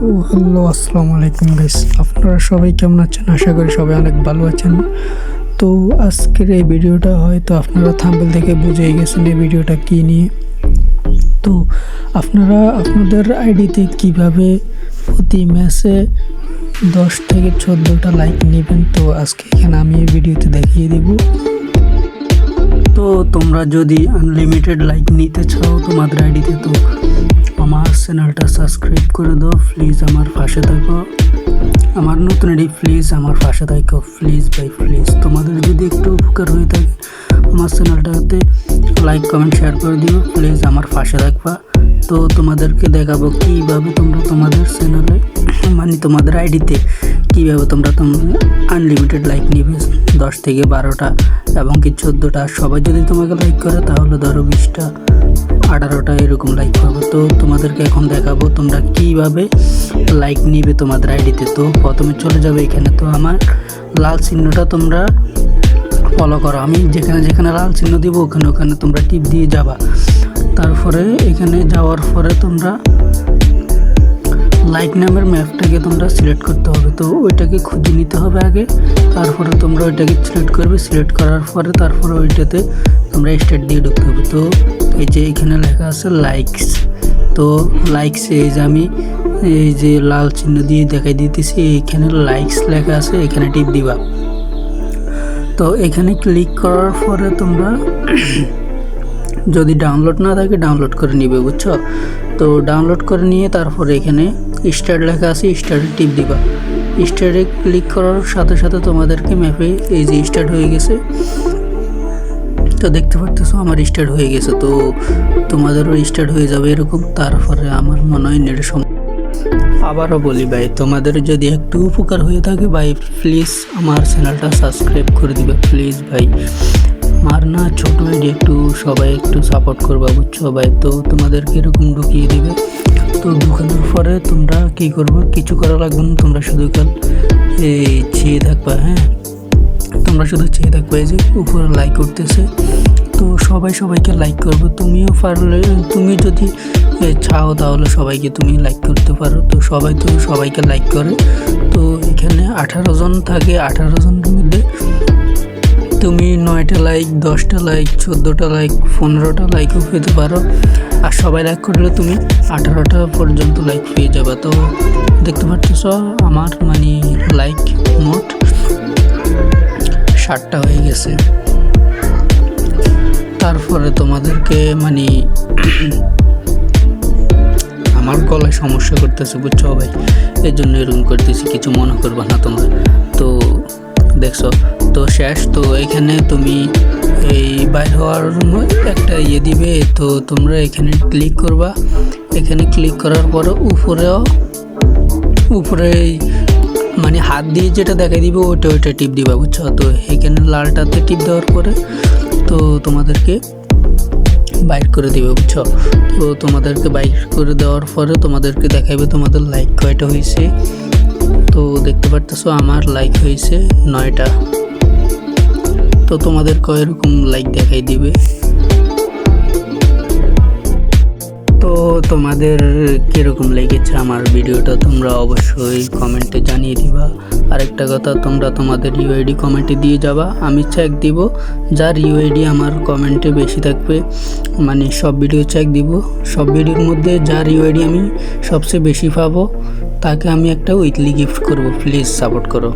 তো হ্যালো, আসসালামু আলাইকুম গাইস। আপনারা সবাই কেমন আছেন? আশা করি সবাই অনেক ভালো আছেন। তো আজকের এই ভিডিওটা হয়তো আপনারা থাম্বনেল থেকে বুঝেই গেছেন এই ভিডিওটা কী নিয়ে। তো আপনারা আপনাদের আইডিতে কিভাবে প্রতি ম্যাচে 10 থেকে 14টা লাইক নেবেন, তো আজকে এখানে আমি এই ভিডিওতে দেখিয়ে দেব। তো তোমরা যদি আনলিমিটেড লাইক নিতে চাও তোমাদের আইডিতে, তো আমার চ্যানেলটা সাবস্ক্রাইব করে দাও প্লিজ, আমার পাশে থাকো। আমার নতুন আইডি প্লিজ আমার পাশে থাকো প্লিজ ভাই প্লিজ। তোমাদের যদি একটু উপকার হয়ে থাকে আমার চ্যানেলটাতে লাইক কমেন্ট শেয়ার করে দিও প্লিজ, আমার পাশে থাকবা। তো তোমাদেরকে দেখাবো কীভাবে তোমরা তোমাদের চ্যানেলে মানে তোমাদের আইডিতে কীভাবে তোমরা আনলিমিটেড লাইক নিবে 10 থেকে 12টা এবং কি 14টা। সবাই যদি তোমাকে লাইক করে তাহলে ধরো 20টা 18টা এরকম লাইক পাবো। তো তোমাদেরকে এখন দেখাবো তোমরা কিভাবে লাইক নিবে তোমাদের আইডিতে। তো প্রথমে চলে যাবে এখানে, তো আমার লাল চিহ্নটা তোমরা ফলো করো। আমি যেখানে যেখানে লাল চিহ্ন দিব ওখানে ওখানে তোমরা টিপ দিয়ে যাবা। তারপরে এখানে যাওয়ার পরে তোমরা লাইক নামের ম্যাপটাকে তোমরা সিলেক্ট করতে হবে। তো ওইটাকে খুঁজে নিতে হবে আগে, তারপরে তোমরা ওইটাকে সিলেক্ট করবে। সিলেক্ট করার পরে তারপরে ওইটাতে তোমরা স্টার্ট দিয়ে ঢুকতে হবে। তো এই যে এখানে লেখা আছে লাইকস, তো লাইকস এই যে আমি এই যে লাল চিহ্ন দিয়ে দেখাই দিতেছি, এইখানে লাইকস লেখা আছে, এখানে টিপ দিবা। তো এখানে ক্লিক করার পরে তোমরা যদি ডাউনলোড না থাকে ডাউনলোড করে নিবে, বুঝছো? তো ডাউনলোড করে নিয়ে তারপরে এখানে স্টার্ট লেখা আছে, স্টার্টে টিপ দিবা। স্টার্টে ক্লিক করার সাথে সাথে তোমাদেরকে ম্যাপে এই যে স্টার্ট হয়ে গেছে। তো দেখতে পারতেছো আমার স্টার্ট হয়ে গেছে। তো তোমাদেরও স্টার্ট হয়ে যাবে এরকম। তারপরে আমার মনে হয় নেটের সময় আবারও বলি ভাই, তোমাদের যদি একটু উপকার হয়ে থাকে ভাই প্লিজ আমার চ্যানেলটা সাবস্ক্রাইব করে দিবে প্লিজ ভাই। আমার না ছোট আইডি, একটু সবাই একটু সাপোর্ট করবা, বুঝছো ভাই? তো তোমাদেরকে এরকম ঢুকিয়ে দিবে। তো ঢুকানোর পরে তোমরা কী করবে, কিছু করা লাগবে না, তোমরা শুধু এই চেয়ে থাকবা। হ্যাঁ, তোমরা শুধু চেয়ে থাকবে। এই যে উপরে লাইক করতেছে, তো সবাই সবাইকে লাইক করবে। তুমিও পারলে, তুমি যদি চাও তাহলে সবাইকে তুমি লাইক করতে পারো। তো সবাই তো সবাইকে লাইক করে। তো এখানে 18 জন থাকে, 18 জনের মধ্যে তুমি 9টা লাইক, 10টা লাইক, 14টা লাইক, 15টা লাইকও পেতে পারো। আর সবাই লাইক করলে তুমি 18টা পর্যন্ত লাইক পেয়ে যাবে। তো দেখতে পাচ্ছ আমার মানে লাইক মোট 60টা হয়ে গেছে। তারপরে তোমাদেরকে মানে আমার গলায় সমস্যা করতেছে, বুঝছো ভাই? এই জন্য এরকম করতেছি, কিছু মনে করবা না তোমরা। তো দেখছো তো শেষ। তো এখানে তুমি এই বাইর হওয়ার একটা দিবে। তো তোমরা এখানে ক্লিক করবা। এখানে ক্লিক করার পরে উপরে মানে হাত দিয়ে যেটা দেখাই দিবে ওইটা টিপ দিবা, বুঝছো? তো এখানে লালটাতে টিপ দেওয়ার পরে তো তোমাদেরকে বাইক করে দিবে, বুঝছো? তো তোমাদেরকে বাইক করে দেওয়ার পরে তোমাদেরকে দেখাইবে তোমাদের লাইক কয়টা হয়েছে। তো দেখতে পারতেছো আমার লাইক হয়েছে 9টা। তো তোমাদের কয়েরকম লাইক দেখাই দিবে। তো তোমাদের কীরকম লেগেছে আমার ভিডিওটা তোমরা অবশ্যই কমেন্টে জানিয়ে দিবা। আরেকটা কথা, তোমরা তোমাদের ইউআইডি কমেন্টে দিয়ে যাবা, আমি চেক দিব। যার ইউআইডি আমার কমেন্টে বেশি থাকবে, মানে সব ভিডিও চেক দিব, সব ভিডিওর মধ্যে যার ইউআইডি আমি সবচেয়ে বেশি পাবো তাকে আমি একটা উইকলি গিফট করব। প্লিজ সাপোর্ট করো।